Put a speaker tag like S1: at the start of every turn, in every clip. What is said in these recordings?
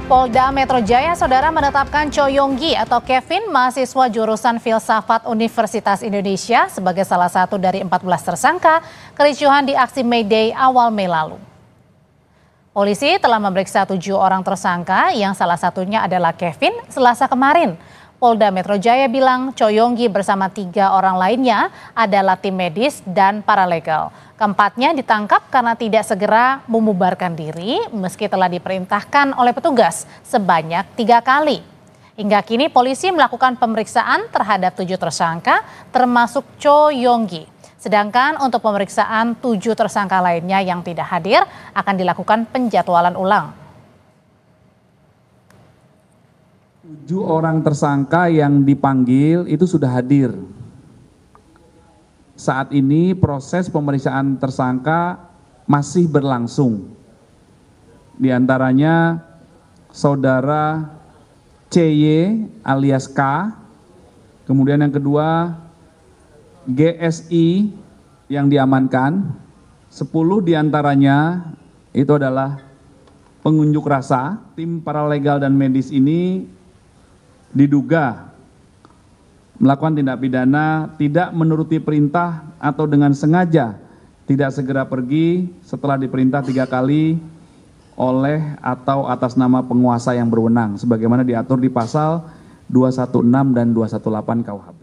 S1: Polda Metro Jaya, saudara, menetapkan Cho Yonggi atau Kevin, mahasiswa jurusan Filsafat Universitas Indonesia sebagai salah satu dari 14 tersangka kericuhan di aksi May Day awal Mei lalu. Polisi telah memeriksa 7 orang tersangka yang salah satunya adalah Kevin Selasa kemarin. Polda Metro Jaya bilang Cho Yonggi bersama 3 orang lainnya adalah tim medis dan paralegal. Keempatnya ditangkap karena tidak segera membubarkan diri meski telah diperintahkan oleh petugas sebanyak 3 kali. Hingga kini polisi melakukan pemeriksaan terhadap 7 tersangka termasuk Cho Yonggi. Sedangkan untuk pemeriksaan 7 tersangka lainnya yang tidak hadir akan dilakukan penjadwalan ulang.
S2: 7 orang tersangka yang dipanggil itu sudah hadir. Saat ini proses pemeriksaan tersangka masih berlangsung. Di antaranya saudara CY alias K, kemudian yang kedua GSI yang diamankan, 10 diantaranya itu adalah pengunjuk rasa. Tim paralegal dan medis ini diduga melakukan tindak pidana tidak menuruti perintah atau dengan sengaja tidak segera pergi setelah diperintah 3 kali oleh atau atas nama penguasa yang berwenang sebagaimana diatur di pasal 216 dan 218 KUHP.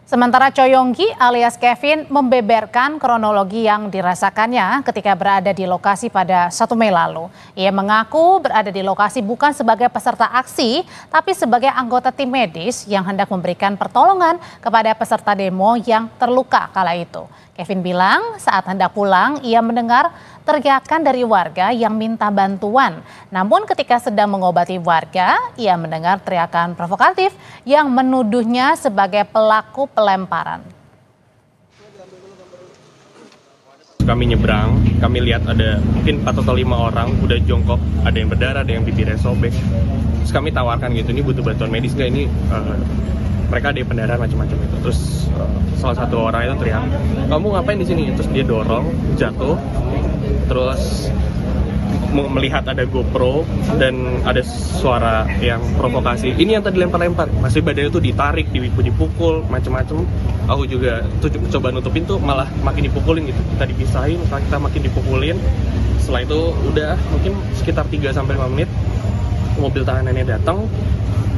S1: Sementara Cho Yonggi alias Kevin membeberkan kronologi yang dirasakannya ketika berada di lokasi pada 1 Mei lalu. Ia mengaku berada di lokasi bukan sebagai peserta aksi, tapi sebagai anggota tim medis yang hendak memberikan pertolongan kepada peserta demo yang terluka kala itu. Kevin bilang saat hendak pulang ia mendengar teriakan dari warga yang minta bantuan. Namun ketika sedang mengobati warga, ia mendengar teriakan provokatif yang menuduhnya sebagai pelaku pelemparan.
S3: Kami nyebrang, kami lihat ada mungkin 4 atau 5 orang udah jongkok, ada yang berdarah, ada yang bibirnya sobek. Terus kami tawarkan gitu, ini butuh bantuan medis nggak, ini mereka ada pendarahan macam-macam itu. Terus salah satu orang itu teriak, kamu ngapain di sini? Terus dia dorong, jatuh. Terus melihat ada GoPro dan ada suara yang provokasi. Ini yang tadi lempar-lempar, masih badannya tuh ditarik, dipukul, macam-macam. Aku juga tuh coba nutupin tuh malah makin dipukulin gitu. Kita dipisahin, kita makin dipukulin. Setelah itu udah mungkin sekitar 3-5 menit mobil tahanannya datang,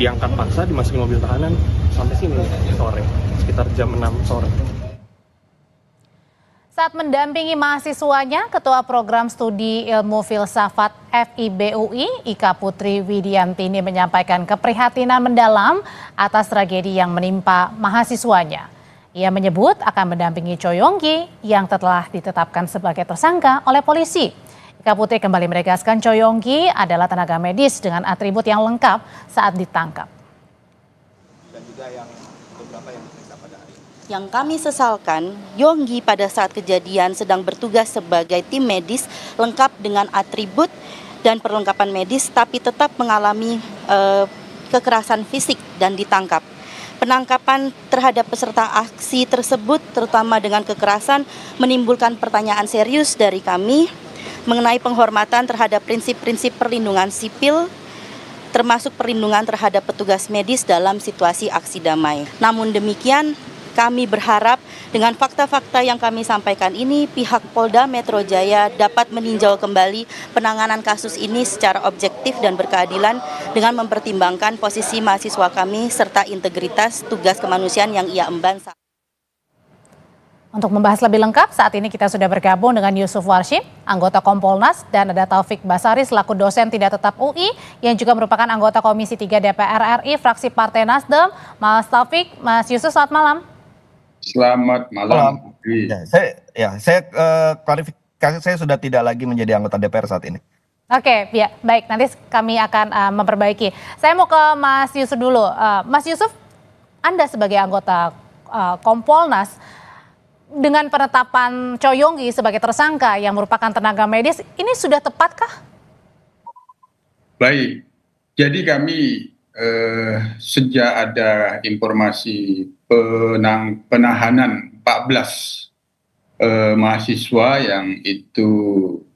S3: diangkat paksa, dimasukin mobil tahanan sampai sini sore, sekitar jam 6 sore.
S1: Saat mendampingi mahasiswanya, Ketua Program Studi Ilmu Filsafat FIB-UI, Ika Putri Widiantini menyampaikan keprihatinan mendalam atas tragedi yang menimpa mahasiswanya. Ia menyebut akan mendampingi Cho Yonggi yang telah ditetapkan sebagai tersangka oleh polisi. Ika Putri kembali menegaskan Cho Yonggi adalah tenaga medis dengan atribut yang lengkap saat ditangkap.
S4: Dan juga yang beberapa yang diperiksa pada hari ini.
S5: Yang kami sesalkan, Yonggi pada saat kejadian sedang bertugas sebagai tim medis lengkap dengan atribut dan perlengkapan medis, tapi tetap mengalami kekerasan fisik dan ditangkap. Penangkapan terhadap peserta aksi tersebut, terutama dengan kekerasan, menimbulkan pertanyaan serius dari kami mengenai penghormatan terhadap prinsip-prinsip perlindungan sipil, termasuk perlindungan terhadap petugas medis dalam situasi aksi damai. Namun demikian, kami berharap dengan fakta-fakta yang kami sampaikan ini, pihak Polda Metro Jaya dapat meninjau kembali penanganan kasus ini secara objektif dan berkeadilan dengan mempertimbangkan posisi mahasiswa kami serta integritas tugas kemanusiaan yang ia emban.
S1: Untuk membahas lebih lengkap, saat ini kita sudah bergabung dengan Yusuf Warshim, anggota Kompolnas, dan ada Taufik Basari selaku dosen tidak tetap UI yang juga merupakan anggota Komisi 3 DPR RI, fraksi Partai Nasdem. Mas Taufik, Mas Yusuf, selamat malam.
S6: Selamat malam.
S4: Saya klarifikasi, saya sudah tidak lagi menjadi anggota DPR saat ini.
S1: Oke, ya, baik. Nanti kami akan memperbaiki. Saya mau ke Mas Yusuf dulu. Mas Yusuf, Anda sebagai anggota Kompolnas, dengan penetapan Cho Yonggi sebagai tersangka yang merupakan tenaga medis, ini sudah tepatkah?
S6: Baik, jadi kami sejak ada informasi penahanan 14 mahasiswa yang itu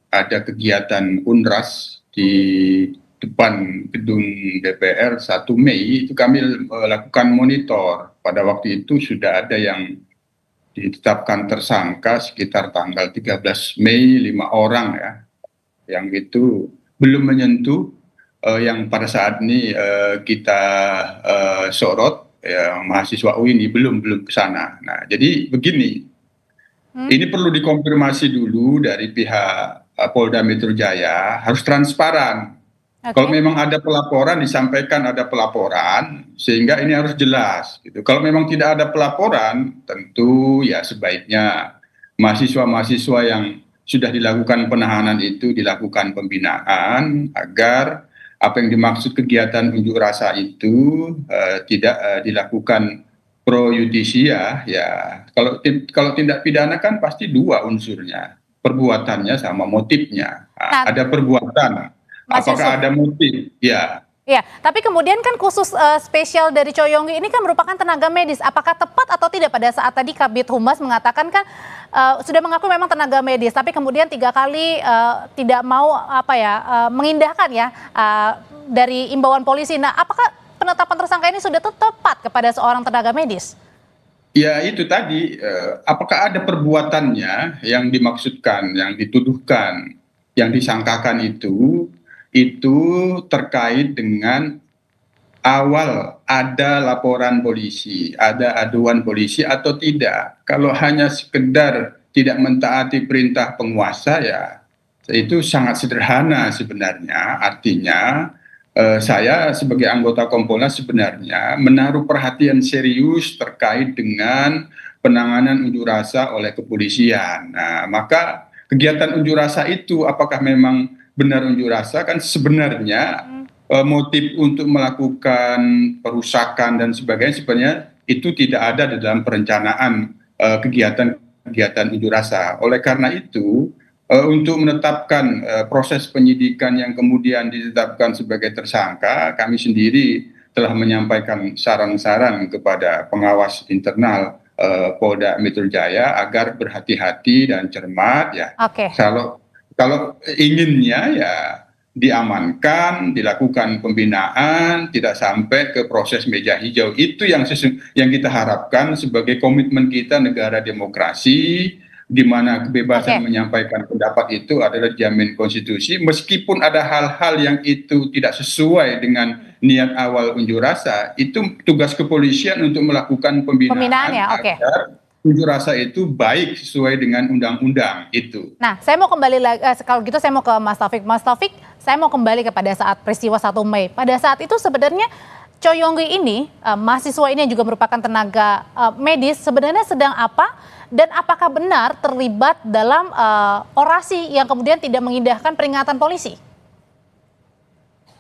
S6: ada kegiatan UNRAS di depan gedung DPR 1 Mei, itu kami melakukan monitor. Pada waktu itu sudah ada yang ditetapkan tersangka sekitar tanggal 13 Mei, 5 orang ya, yang itu belum menyentuh yang pada saat ini kita sorot, ya, mahasiswa UIN belum ke sana. Nah, jadi begini, ini perlu dikonfirmasi dulu dari pihak Polda Metro Jaya, harus transparan. Kalau memang ada pelaporan, disampaikan ada pelaporan, sehingga ini harus jelas. Gitu. Kalau memang tidak ada pelaporan, tentu ya sebaiknya mahasiswa-mahasiswa yang sudah dilakukan penahanan itu dilakukan pembinaan agar apa yang dimaksud kegiatan unjuk rasa itu tidak dilakukan pro justisia. Ya, kalau tindak pidana kan pasti dua unsurnya, perbuatannya sama motifnya. Nah, ada perbuatan. Apakah ada motif? Ya.
S1: Ya, tapi kemudian kan khusus spesial dari Choi Yong-gi ini kan merupakan tenaga medis. Apakah tepat atau tidak pada saat tadi Kabid Humas mengatakan kan sudah mengaku memang tenaga medis, tapi kemudian 3 kali tidak mau mengindahkan ya dari imbauan polisi. Nah, apakah penetapan tersangka ini sudah tepat kepada seorang tenaga medis?
S6: Ya itu tadi, apakah ada perbuatannya yang dimaksudkan, yang dituduhkan, yang disangkakan itu terkait dengan awal ada laporan polisi, ada aduan polisi atau tidak. Kalau hanya sekedar tidak mentaati perintah penguasa ya itu sangat sederhana sebenarnya. Artinya saya sebagai anggota Kompolnas sebenarnya menaruh perhatian serius terkait dengan penanganan unjuk rasa oleh kepolisian. Nah, maka kegiatan unjuk rasa itu apakah memang benar unjuk rasa, kan sebenarnya motif untuk melakukan perusakan dan sebagainya sebenarnya itu tidak ada di dalam perencanaan kegiatan unjuk rasa. Oleh karena itu untuk menetapkan proses penyidikan yang kemudian ditetapkan sebagai tersangka, kami sendiri telah menyampaikan saran-saran kepada pengawas internal Polda Metro Jaya agar berhati-hati dan cermat ya. Kalau inginnya ya diamankan, dilakukan pembinaan, tidak sampai ke proses meja hijau. Itu yang kita harapkan sebagai komitmen kita negara demokrasi, di mana kebebasan menyampaikan pendapat itu adalah dijamin konstitusi, meskipun ada hal-hal yang itu tidak sesuai dengan niat awal unjuk rasa, itu tugas kepolisian untuk melakukan pembinaan ya, agar unjuk rasa itu baik sesuai dengan undang-undang itu.
S1: Nah, saya mau kembali lagi, kalau gitu saya mau ke Mas Taufik. Mas Taufik, saya mau kembali kepada saat peristiwa 1 Mei. Pada saat itu sebenarnya Choi Yong-gi ini, mahasiswa ini yang juga merupakan tenaga medis, sebenarnya sedang apa? Dan apakah benar terlibat dalam orasi yang kemudian tidak mengindahkan peringatan polisi?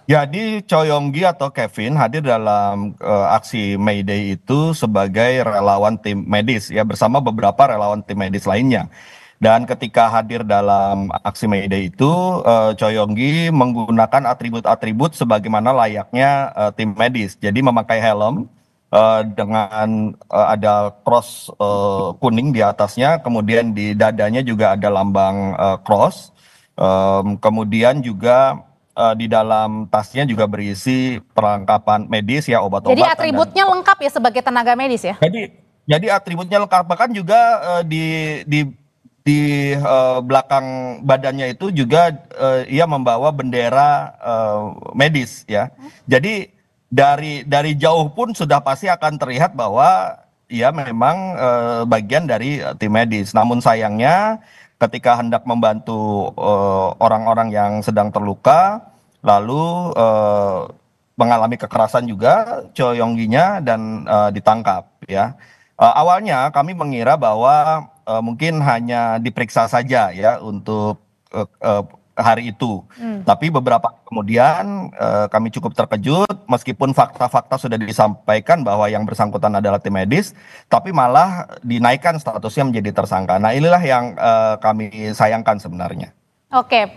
S4: Jadi Choi Yong-gi atau Kevin hadir dalam aksi May Day itu sebagai relawan tim medis ya, bersama beberapa relawan tim medis lainnya. Dan ketika hadir dalam aksi May Day itu, Choi Yong-gi menggunakan atribut-atribut sebagaimana layaknya tim medis. Jadi memakai helm dengan ada cross kuning di atasnya, kemudian di dadanya juga ada lambang cross, kemudian juga di dalam tasnya juga berisi perlengkapan medis ya, obat-obatan.
S1: Jadi atributnya lengkap ya sebagai tenaga medis ya?
S4: Jadi atributnya lengkap, bahkan juga di belakang badannya itu juga ia membawa bendera medis ya. Jadi dari jauh pun sudah pasti akan terlihat bahwa ia memang bagian dari tim medis. Namun sayangnya ketika hendak membantu orang-orang yang sedang terluka, lalu mengalami kekerasan juga Choi Yong-gi-nya dan ditangkap ya. Awalnya kami mengira bahwa mungkin hanya diperiksa saja ya untuk hari itu. Tapi beberapa kemudian kami cukup terkejut meskipun fakta-fakta sudah disampaikan bahwa yang bersangkutan adalah tim medis, tapi malah dinaikkan statusnya menjadi tersangka. Nah, inilah yang kami sayangkan sebenarnya.
S1: Oke,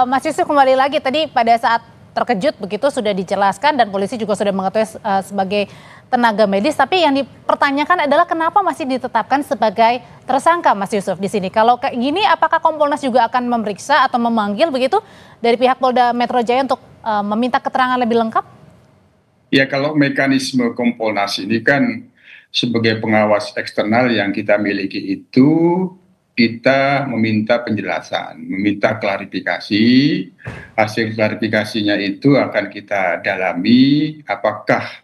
S1: Mas Yusuf kembali lagi tadi pada saat terkejut begitu sudah dijelaskan dan polisi juga sudah mengetahui sebagai tenaga medis, tapi yang dipertanyakan adalah kenapa masih ditetapkan sebagai tersangka, Mas Yusuf, di sini. Kalau kayak gini, apakah Kompolnas juga akan memeriksa atau memanggil begitu dari pihak Polda Metro Jaya untuk meminta keterangan lebih lengkap?
S6: Ya, kalau mekanisme Kompolnas ini kan sebagai pengawas eksternal yang kita miliki itu, kita meminta penjelasan, meminta klarifikasi. Hasil klarifikasinya itu akan kita dalami apakah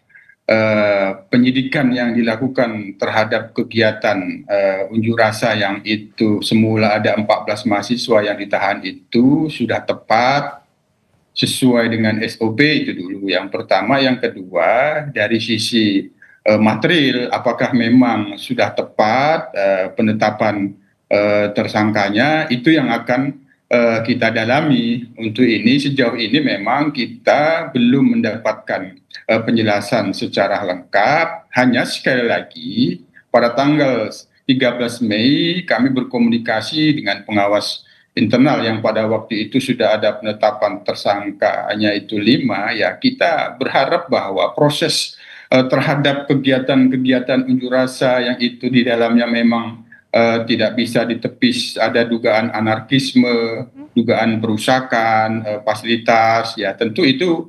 S6: penyidikan yang dilakukan terhadap kegiatan unjuk rasa yang itu semula ada 14 mahasiswa yang ditahan itu sudah tepat sesuai dengan SOP itu dulu yang pertama. Yang kedua, dari sisi material apakah memang sudah tepat penetapan tersangkanya, itu yang akan kita dalami. Untuk ini sejauh ini memang kita belum mendapatkan penjelasan secara lengkap. Hanya sekali lagi pada tanggal 13 Mei kami berkomunikasi dengan pengawas internal yang pada waktu itu sudah ada penetapan tersangkanya itu 5. Ya, kita berharap bahwa proses terhadap kegiatan-kegiatan unjuk rasa yang itu di dalamnya memang tidak bisa ditepis, ada dugaan anarkisme, dugaan perusakan fasilitas, ya tentu itu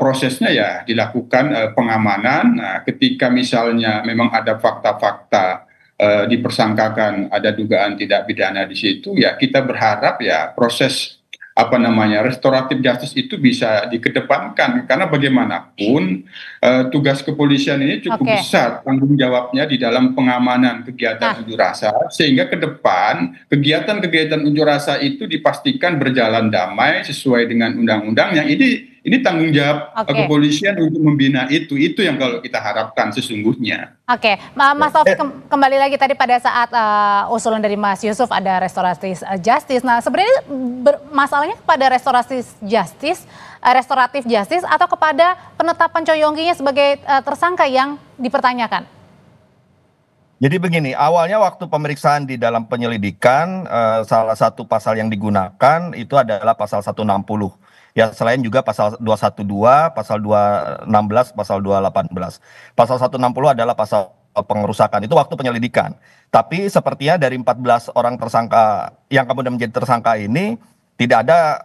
S6: prosesnya ya dilakukan pengamanan. Nah, ketika misalnya memang ada fakta-fakta dipersangkakan ada dugaan tidak pidana di situ, ya kita berharap ya proses restoratif justice itu bisa dikedepankan, karena bagaimanapun tugas kepolisian ini cukup besar tanggung jawabnya di dalam pengamanan kegiatan unjuk rasa, sehingga ke depan kegiatan-kegiatan unjuk rasa itu dipastikan berjalan damai sesuai dengan undang-undang. Yang ini tanggung jawab kepolisian untuk membina itu yang kalau kita harapkan sesungguhnya.
S1: Mas Taufik, kembali lagi tadi pada saat usulan dari Mas Yusuf ada restoratif justice. Nah, sebenarnya masalahnya kepada restoratif justice atau kepada penetapan Choi Yong-ginya sebagai tersangka yang dipertanyakan?
S4: Jadi begini, awalnya waktu pemeriksaan di dalam penyelidikan, salah satu pasal yang digunakan itu adalah pasal 160. Ya, selain juga pasal 212, pasal 216, pasal 218. Pasal 160 adalah pasal pengerusakan, itu waktu penyelidikan. Tapi sepertinya dari 14 orang tersangka yang kemudian menjadi tersangka ini, tidak ada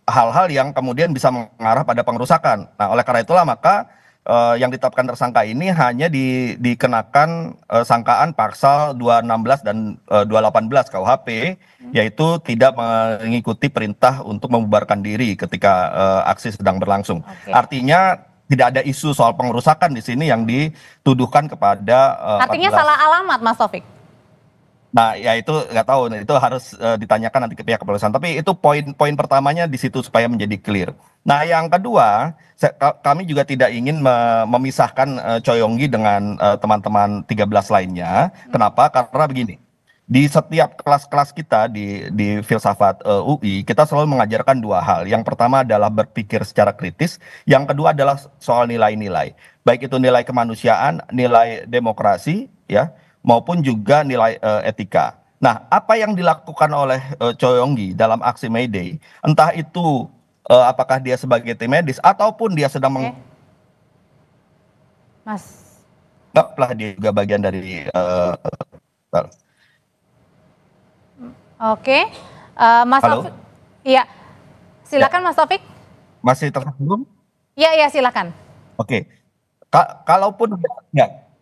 S4: hal-hal yang kemudian bisa mengarah pada pengerusakan. Nah, oleh karena itulah maka yang ditetapkan tersangka ini hanya dikenakan sangkaan pasal 216 dan 218 KUHP, yaitu tidak mengikuti perintah untuk membubarkan diri ketika aksi sedang berlangsung. Artinya tidak ada isu soal pengerusakan di sini yang dituduhkan kepada
S1: artinya 14. Salah alamat, Mas Taufik.
S4: Nah, ya itu nggak tahu, itu harus ditanyakan nanti ke pihak kepolisian. Tapi itu poin poin-pertamanya di situ supaya menjadi clear. Nah, yang kedua, kami juga tidak ingin memisahkan Choi Yong-gi dengan teman-teman 13 lainnya. Kenapa? Karena begini, di setiap kelas-kelas kita di filsafat UI, kita selalu mengajarkan dua hal. Yang pertama adalah berpikir secara kritis. Yang kedua adalah soal nilai-nilai. Baik itu nilai kemanusiaan, nilai demokrasi, ya, maupun juga nilai etika. Nah, apa yang dilakukan oleh Choi Yong-gi dalam aksi May Day, entah itu apakah dia sebagai tim medis ataupun dia sedang
S1: Mas,
S4: anggaplah dia juga bagian dari
S1: Mas Taufik. Iya, silakan Mas Taufik.
S4: Masih tersambung?
S1: Iya, silakan.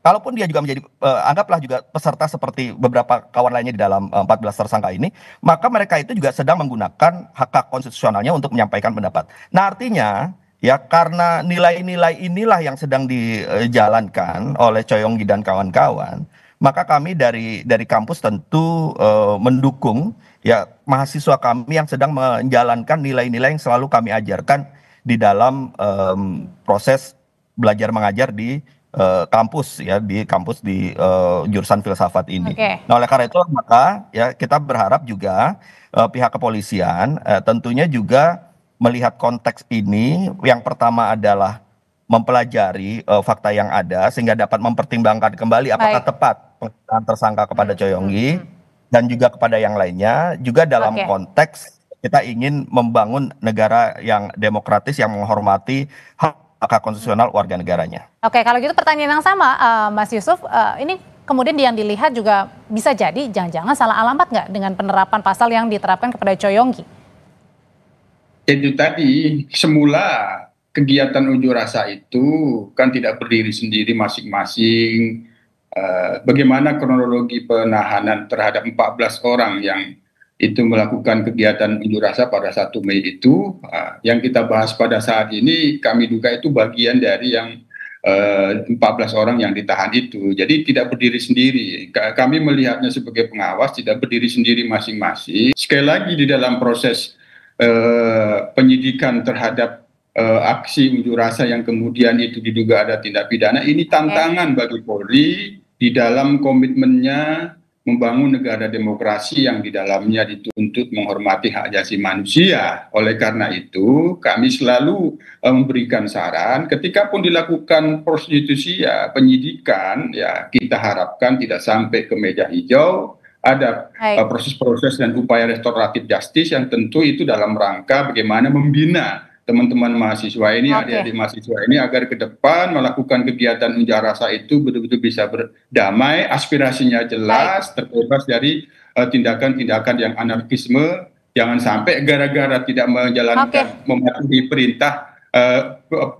S4: Kalaupun dia juga menjadi, anggaplah juga peserta seperti beberapa kawan lainnya di dalam 14 tersangka ini, maka mereka itu juga sedang menggunakan hak konstitusionalnya untuk menyampaikan pendapat. Nah, artinya, ya karena nilai-nilai inilah yang sedang dijalankan oleh Choi Yong-gi dan kawan-kawan, maka kami dari kampus tentu mendukung ya mahasiswa kami yang sedang menjalankan nilai-nilai yang selalu kami ajarkan di dalam proses belajar mengajar di kampus di jurusan filsafat ini. Nah, oleh karena itu maka ya kita berharap juga pihak kepolisian tentunya juga melihat konteks ini. Yang pertama adalah mempelajari fakta yang ada sehingga dapat mempertimbangkan kembali apakah tepat penggunaan tersangka kepada Choi Yong-gi dan juga kepada yang lainnya, juga dalam konteks kita ingin membangun negara yang demokratis, yang menghormati hak konstitusional warga negaranya.
S1: Oke, kalau gitu pertanyaan yang sama, Mas Yusuf, ini kemudian yang dilihat juga bisa jadi jangan-jangan salah alamat nggak dengan penerapan pasal yang diterapkan kepada Choi Yong-gi?
S6: Itu tadi, semula kegiatan unjuk rasa itu kan tidak berdiri sendiri masing-masing. Bagaimana kronologi penahanan terhadap 14 orang yang itu melakukan kegiatan unjuk rasa pada 1 Mei itu, yang kita bahas pada saat ini kami duga itu bagian dari yang 14 orang yang ditahan itu. Jadi tidak berdiri sendiri. Kami melihatnya sebagai pengawas, tidak berdiri sendiri masing-masing. Sekali lagi di dalam proses penyidikan terhadap aksi unjuk rasa yang kemudian itu diduga ada tindak pidana, ini tantangan bagi Polri di dalam komitmennya membangun negara demokrasi yang di dalamnya dituntut menghormati hak asasi manusia. Oleh karena itu, kami selalu memberikan saran, ketika pun dilakukan prostitusi ya penyidikan, ya kita harapkan tidak sampai ke meja hijau, ada proses-proses dan upaya restoratif justice yang tentu itu dalam rangka bagaimana membina teman-teman mahasiswa ini, adik-adik mahasiswa ini agar ke depan melakukan kegiatan unjuk rasa itu betul-betul bisa berdamai, aspirasinya jelas, terbebas dari tindakan-tindakan yang anarkisme. Jangan sampai gara-gara tidak menjalankan mematuhi perintah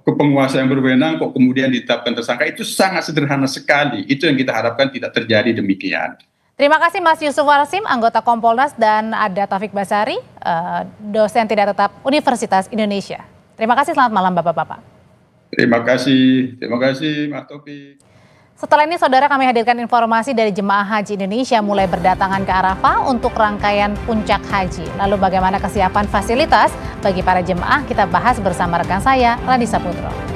S6: kepenguasa yang berwenang kok kemudian ditetapkan tersangka. Itu sangat sederhana sekali. Itu yang kita harapkan tidak terjadi demikian.
S1: Terima kasih Mas Yusuf Warsim, anggota Kompolnas, dan ada Taufik Basari, dosen tidak tetap Universitas Indonesia. Terima kasih, selamat malam Bapak-Bapak.
S6: Terima kasih Mas Taufik.
S1: Setelah ini saudara, kami hadirkan informasi dari jemaah haji Indonesia mulai berdatangan ke Arafah untuk rangkaian puncak haji. Lalu bagaimana kesiapan fasilitas bagi para jemaah, kita bahas bersama rekan saya, Radisa Putro.